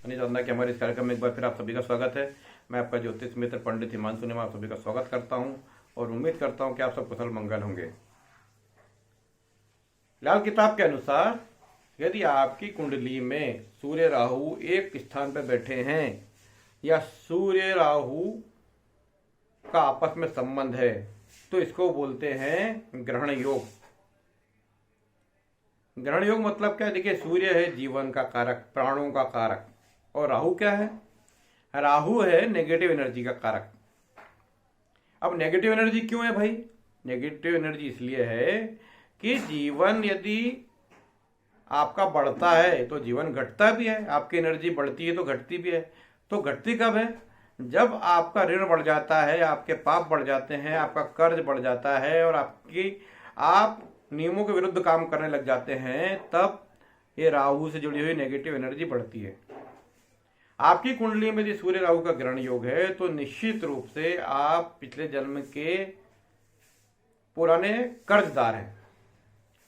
यानी जानना कि हमारे इस कार्यक्रम में एक बार फिर आप सभी का स्वागत है। मैं आपका ज्योतिष मित्र पंडित हिमांशु नेमा आप सभी का स्वागत करता हूं और उम्मीद करता हूं कि आप सब कुशल मंगल होंगे। लाल किताब के अनुसार यदि आपकी कुंडली में सूर्य राहु एक स्थान पर बैठे हैं या सूर्य राहु का आपस में संबंध है तो इसको बोलते हैं ग्रहण योग। ग्रहण योग मतलब क्या है? देखिए, सूर्य है जीवन का कारक, प्राणों का कारक, और राहु क्या है? राहु है नेगेटिव एनर्जी का कारक। अब नेगेटिव एनर्जी क्यों है भाई? नेगेटिव एनर्जी इसलिए है कि जीवन यदि आपका बढ़ता है तो जीवन घटता भी है, आपकी एनर्जी बढ़ती है तो घटती भी है। तो घटती कब है? जब आपका ऋण बढ़ जाता है, आपके पाप बढ़ जाते हैं, आपका कर्ज बढ़ जाता है और आप नियमों के विरुद्ध काम करने लग जाते हैं, तब ये राहु से जुड़ी हुई नेगेटिव एनर्जी बढ़ती है। आपकी कुंडली में यदि सूर्य राहु का ग्रहण योग है तो निश्चित रूप से आप पिछले जन्म के पुराने कर्जदार हैं।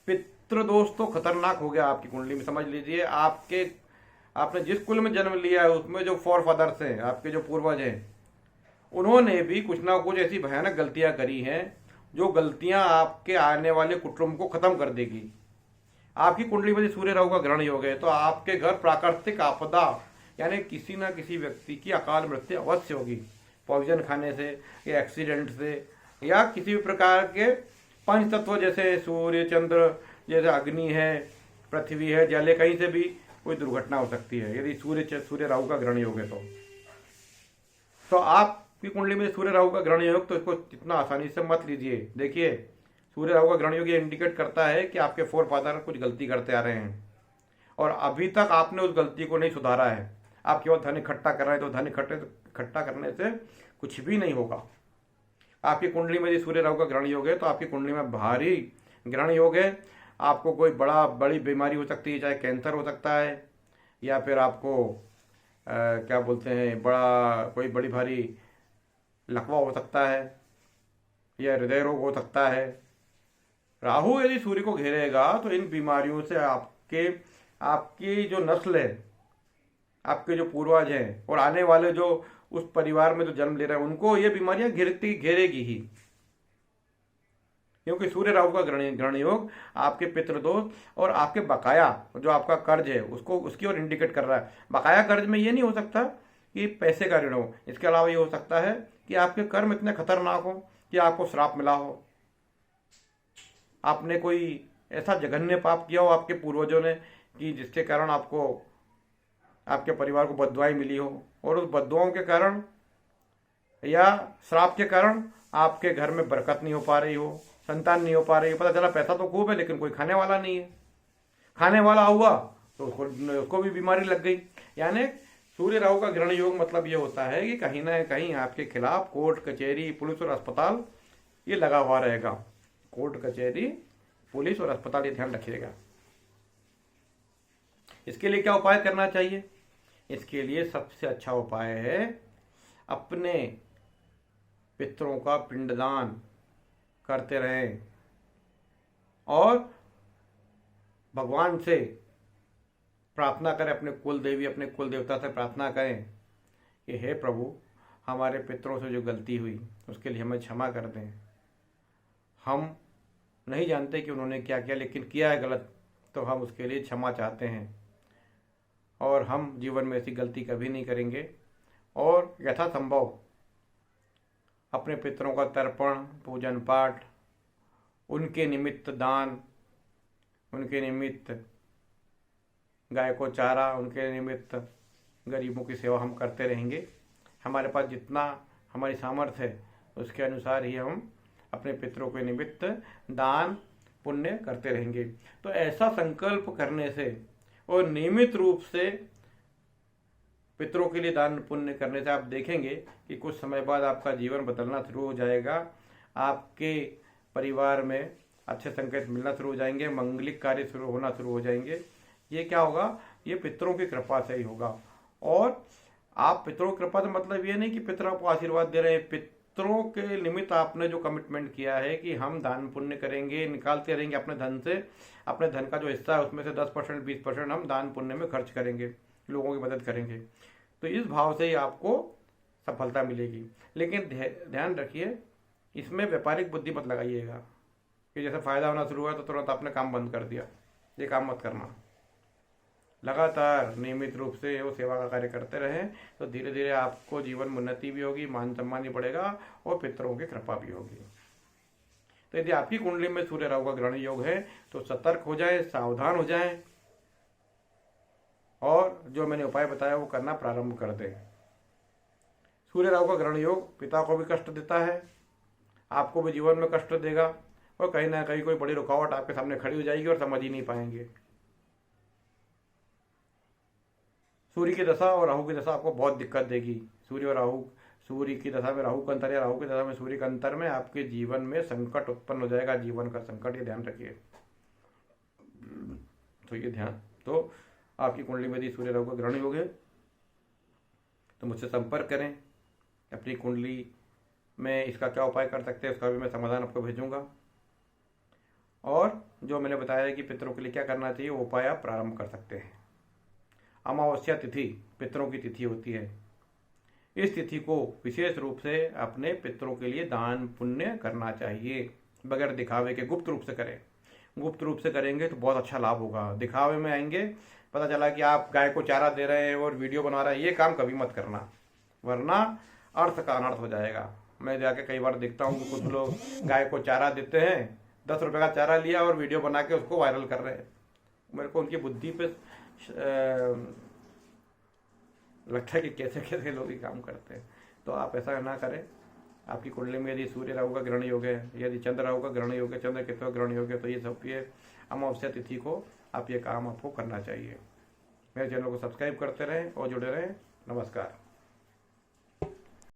पितृदोष तो खतरनाक हो गया आपकी कुंडली में। समझ लीजिए, आपने जिस कुल में जन्म लिया है उसमें जो फोर फादर्स हैं, आपके जो पूर्वज हैं, उन्होंने भी कुछ ना कुछ ऐसी भयानक गलतियां करी हैं जो गलतियां आपके आने वाले कुटुंब को खत्म कर देगी। आपकी कुंडली में सूर्य राहु का ग्रहण योग है तो आपके घर प्राकृतिक आपदा यानी किसी ना किसी व्यक्ति की अकाल मृत्यु अवश्य होगी। पॉइजन खाने से या एक्सीडेंट से या किसी भी प्रकार के पंच तत्व जैसे सूर्य, चंद्र, जैसे अग्नि है, पृथ्वी है, जल है, कहीं से भी कोई दुर्घटना हो सकती है यदि सूर्य राहु का ग्रहण योग है तो आपकी कुंडली में सूर्य राहु का ग्रहण योग, तो इसको इतना आसानी से मत लीजिए। देखिए, सूर्य राहु का ग्रहण योग ये इंडिकेट करता है कि आपके फोर फादर कुछ गलती करते आ रहे हैं और अभी तक आपने उस गलती को नहीं सुधारा है। आप केवल धन इकट्ठा कर रहे हैं तो धन इकट्ठा करने से कुछ भी नहीं होगा। आपकी कुंडली में यदि सूर्य राहु का ग्रहण योग है तो आपकी कुंडली में भारी ग्रहण योग है। आपको कोई बड़ी बीमारी हो सकती है, चाहे कैंसर हो सकता है या फिर आपको क्या बोलते हैं, कोई बड़ी भारी लकवा हो सकता है या हृदय रोग हो सकता है। राहु यदि सूर्य को घेरेगा तो इन बीमारियों से आपकी जो नस्ल है, आपके जो पूर्वज हैं और आने वाले जो उस परिवार में जो जन्म ले रहे हैं, उनको ये बीमारियां घेरेगी ही, क्योंकि सूर्य राहु का ग्रहण योग आपके पितृदोष और आपके बकाया जो आपका कर्ज है उसकी ओर इंडिकेट कर रहा है। बकाया कर्ज में ये नहीं हो सकता कि पैसे का ऋण हो, इसके अलावा ये हो सकता है कि आपके कर्म इतने खतरनाक हो कि आपको श्राप मिला हो, आपने कोई ऐसा जघन्य पाप किया हो आपके पूर्वजों ने कि जिसके कारण आपके परिवार को बददुआएं मिली हो और उस बददुआओं के कारण या श्राप के कारण आपके घर में बरकत नहीं हो पा रही हो, संतान नहीं हो पा रही हो। पता चला पैसा तो खूब है लेकिन कोई खाने वाला नहीं है, खाने वाला हुआ तो उसको भी बीमारी लग गई। यानी सूर्य राहु का ग्रहण योग मतलब ये होता है कि कहीं ना कहीं आपके खिलाफ कोर्ट कचहरी, पुलिस और अस्पताल ये लगा हुआ रहेगा। कोर्ट कचहरी, पुलिस और अस्पताल, ये ध्यान रखिएगा। इसके लिए क्या उपाय करना चाहिए? इसके लिए सबसे अच्छा उपाय है अपने पितरों का पिंडदान करते रहें और भगवान से प्रार्थना करें, अपने कुल देवी, अपने कुल देवता से प्रार्थना करें कि हे प्रभु, हमारे पितरों से जो गलती हुई उसके लिए हमें क्षमा कर दें। हम नहीं जानते कि उन्होंने क्या किया, लेकिन किया है गलत तो हम उसके लिए क्षमा चाहते हैं और हम जीवन में ऐसी गलती कभी नहीं करेंगे। और यथासंभव अपने पितरों का तर्पण, पूजन पाठ, उनके निमित्त दान, उनके निमित्त गाय को चारा, उनके निमित्त गरीबों की सेवा हम करते रहेंगे। हमारे पास जितना हमारी सामर्थ्य है उसके अनुसार ही हम अपने पितरों के निमित्त दान पुण्य करते रहेंगे। तो ऐसा संकल्प करने से और नियमित रूप से पितरों के लिए दान पुण्य करने से आप देखेंगे कि कुछ समय बाद आपका जीवन बदलना शुरू हो जाएगा। आपके परिवार में अच्छे संकेत मिलना शुरू हो जाएंगे, मंगलिक कार्य शुरू होना शुरू हो जाएंगे। ये क्या होगा? ये पितरों की कृपा से ही होगा। और आप पितरों की कृपा से मतलब ये नहीं कि पितर आपको आशीर्वाद दे रहे हैं। पितरों के निमित्त आपने जो कमिटमेंट किया है कि हम दान पुण्य करेंगे, निकालते रहेंगे अपने धन से, अपने धन का जो हिस्सा है उसमें से 10%, 20% हम दान पुण्य में खर्च करेंगे। लोगों की मदद करेंगे, तो इस भाव से ही आपको सफलता मिलेगी। लेकिन ध्यान रखिए, इसमें व्यापारिक बुद्धि मत लगाइएगा कि जैसे फायदा होना शुरू हुआ तो तुरंत आपने काम बंद कर दिया। ये काम मत करना। लगातार नियमित रूप से वो सेवा का कार्य करते रहें तो धीरे धीरे आपको जीवन में उन्नति भी होगी, मान सम्मान भी बढ़ेगा और पितरों की कृपा भी होगी। तो यदि आपकी कुंडली में सूर्य राहु का ग्रहण योग है तो सतर्क हो जाए, सावधान हो जाए और जो मैंने उपाय बताया वो करना प्रारंभ कर दें। सूर्य राहु का ग्रहण योग पिता को भी कष्ट देता है, आपको भी जीवन में कष्ट देगा और कहीं ना कहीं कोई बड़ी रुकावट आपके सामने खड़ी हो जाएगी और समझ ही नहीं पाएंगे। सूर्य की दशा और राहु की दशा आपको बहुत दिक्कत देगी। सूर्य की दशा में राहु का अंतर या राहु की दशा में सूर्य का अंतर में आपके जीवन में संकट उत्पन्न हो जाएगा, जीवन का संकट, ये ध्यान रखिए। तो ये ध्यान, तो आपकी कुंडली में यदि सूर्य राहु का ग्रहण योग है तो मुझसे संपर्क करें। अपनी कुंडली में इसका क्या उपाय कर सकते हैं उसका भी मैं समाधान आपको भेजूंगा, और जो मैंने बताया कि पितरों के लिए क्या करना चाहिए वो उपाय आप प्रारंभ कर सकते हैं। अमावस्या तिथि पितरों की तिथि होती है। इस तिथि को विशेष रूप से अपने पितरों के लिए दान पुण्य करना चाहिए, बगैर दिखावे के गुप्त रूप से करें। गुप्त रूप से करेंगे तो बहुत अच्छा लाभ होगा। दिखावे में आएंगे, पता चला कि आप गाय को चारा दे रहे हैं और वीडियो बना रहे हैं, ये काम कभी मत करना, वरना अर्थ का अनर्थ हो जाएगा। मैं जाके कई बार देखता हूँ कि कुछ लोग गाय को चारा देते हैं, 10 रुपये का चारा लिया और वीडियो बना के उसको वायरल कर रहे हैं। मेरे को उनकी बुद्धि पे लगता है कि कैसे कैसे लोग ये काम करते हैं। तो आप ऐसा ना करें। आपकी कुंडली में यदि सूर्य राहु का ग्रहण योग है, यदि चंद्र राहु का ग्रहण योग है, चंद्र केतु का ग्रहण योग है, तो ये सब ये अमावस्या तिथि को आप ये काम आपको करना चाहिए। मेरे चैनल को सब्सक्राइब करते रहें और जुड़े रहें। नमस्कार।